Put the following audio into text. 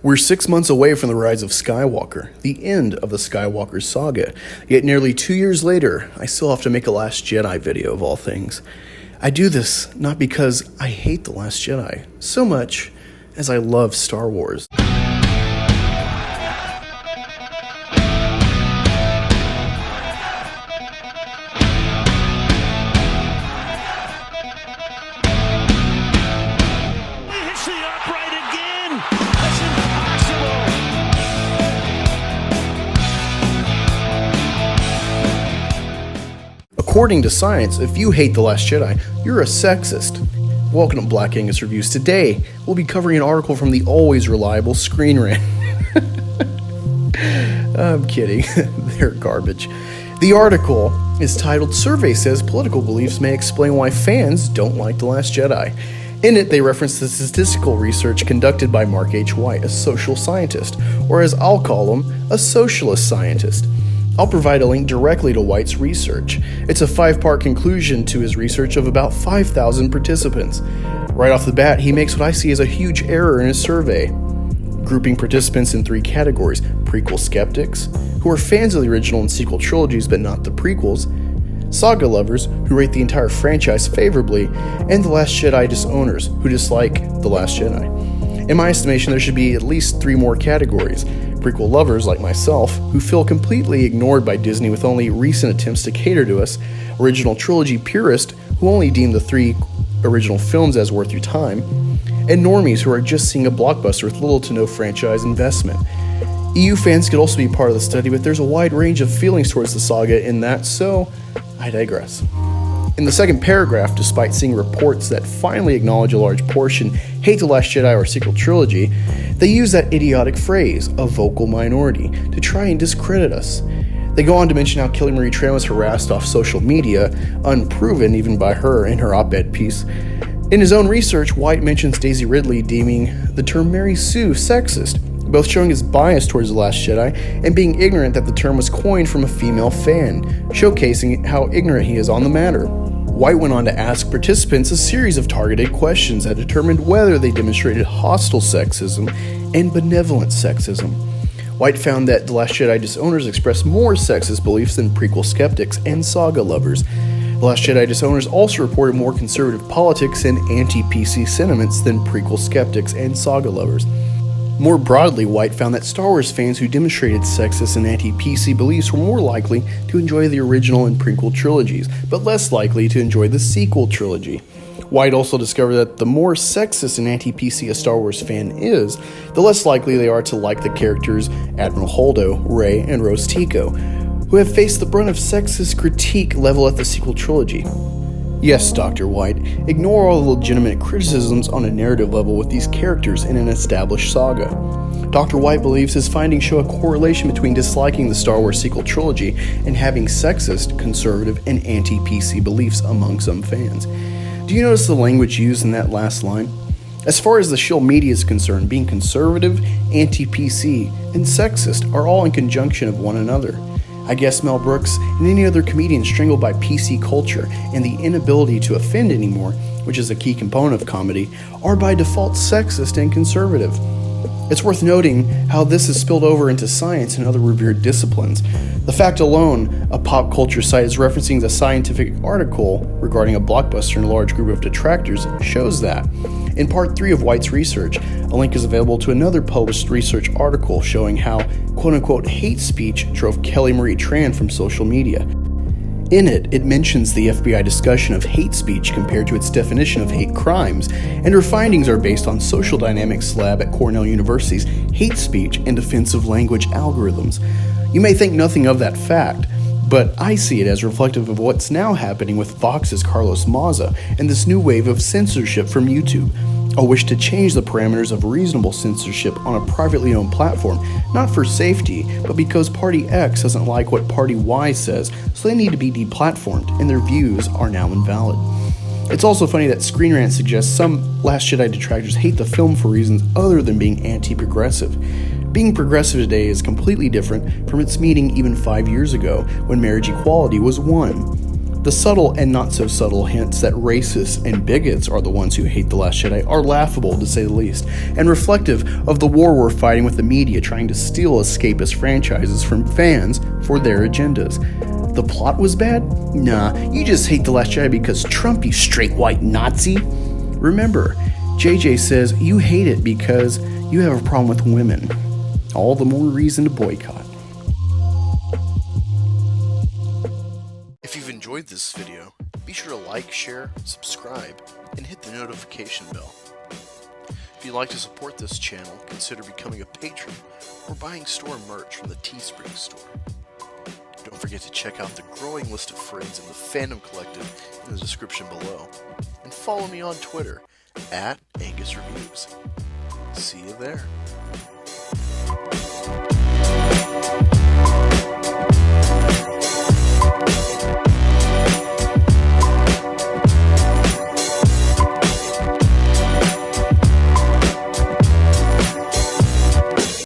We're 6 months away from the rise of Skywalker, the end of the Skywalker saga, yet nearly 2 years later, I still have to make a Last Jedi video of all things. I do this not because I hate The Last Jedi so much as I love Star Wars. According to science, if you hate The Last Jedi, you're a sexist. Welcome to Black Angus Reviews. Today, we'll be covering an article from the always reliable Screen Rant. I'm kidding. They're garbage. The article is titled, "Survey Says Political Beliefs May Explain Why Fans Don't Like The Last Jedi." In it, they reference the statistical research conducted by Mark H. White, a social scientist, or as I'll call him, a socialist scientist. I'll provide a link directly to White's research. It's a 5-part conclusion to his research of about 5,000 participants. Right off the bat, he makes what I see as a huge error in his survey, grouping participants in 3 categories: prequel skeptics, who are fans of the original and sequel trilogies but not the prequels, saga lovers, who rate the entire franchise favorably, and The Last Jedi disowners, who dislike The Last Jedi. In my estimation, there should be at least 3 more categories: prequel lovers like myself, who feel completely ignored by Disney with only recent attempts to cater to us, original trilogy purists who only deem the 3 original films as worth your time, and normies who are just seeing a blockbuster with little to no franchise investment. EU fans could also be part of the study, but there's a wide range of feelings towards the saga in that, so I digress. In the second paragraph, despite seeing reports that finally acknowledge a large portion hate The Last Jedi or sequel trilogy, they use that idiotic phrase, a vocal minority, to try and discredit us. They go on to mention how Kelly Marie Tran was harassed off social media, unproven even by her in her op-ed piece. In his own research, White mentions Daisy Ridley deeming the term Mary Sue sexist, both showing his bias towards The Last Jedi and being ignorant that the term was coined from a female fan, showcasing how ignorant he is on the matter. White went on to ask participants a series of targeted questions that determined whether they demonstrated hostile sexism and benevolent sexism. White found that The Last Jedi disowners expressed more sexist beliefs than prequel skeptics and saga lovers. The Last Jedi disowners also reported more conservative politics and anti-PC sentiments than prequel skeptics and saga lovers. More broadly, White found that Star Wars fans who demonstrated sexist and anti-PC beliefs were more likely to enjoy the original and prequel trilogies, but less likely to enjoy the sequel trilogy. White also discovered that the more sexist and anti-PC a Star Wars fan is, the less likely they are to like the characters Admiral Holdo, Rey, and Rose Tico, who have faced the brunt of sexist critique level at the sequel trilogy. Yes, Dr. White, ignore all the legitimate criticisms on a narrative level with these characters in an established saga. Dr. White believes his findings show a correlation between disliking the Star Wars sequel trilogy and having sexist, conservative, and anti-PC beliefs among some fans. Do you notice the language used in that last line? As far as the shill media is concerned, being conservative, anti-PC, and sexist are all in conjunction of one another. I guess Mel Brooks and any other comedian strangled by PC culture and the inability to offend anymore, which is a key component of comedy, are by default sexist and conservative. It's worth noting how this has spilled over into science and other revered disciplines. The fact alone, a pop culture site is referencing the scientific article regarding a blockbuster and a large group of detractors shows that. In part 3 of White's research, a link is available to another published research article showing how quote-unquote hate speech drove Kelly Marie Tran from social media. In it, it mentions the FBI discussion of hate speech compared to its definition of hate crimes, and her findings are based on Social Dynamics Lab at Cornell University's Hate Speech and Offensive Language Algorithms. You may think nothing of that fact, but I see it as reflective of what's now happening with Vox's Carlos Maza and this new wave of censorship from YouTube, a wish to change the parameters of reasonable censorship on a privately owned platform, not for safety, but because Party X doesn't like what Party Y says, so they need to be deplatformed, and their views are now invalid. It's also funny that Screen Rant suggests some Last Jedi detractors hate the film for reasons other than being anti-progressive. Being progressive today is completely different from its meaning even 5 years ago, when marriage equality was won. The subtle and not so subtle hints that racists and bigots are the ones who hate The Last Jedi are laughable, to say the least, and reflective of the war we're fighting with the media trying to steal escapist franchises from fans for their agendas. The plot was bad? Nah, you just hate The Last Jedi because Trump, you straight white Nazi. Remember, JJ says you hate it because you have a problem with women. All the more reason to boycott. If you've enjoyed this video, be sure to like, share, subscribe, and hit the notification bell. If you'd like to support this channel, consider becoming a patron or buying store merch from the Teespring store. Don't forget to check out the growing list of friends in the Fandom Collective in the description below, and follow me on Twitter @AngusReviews. See you there.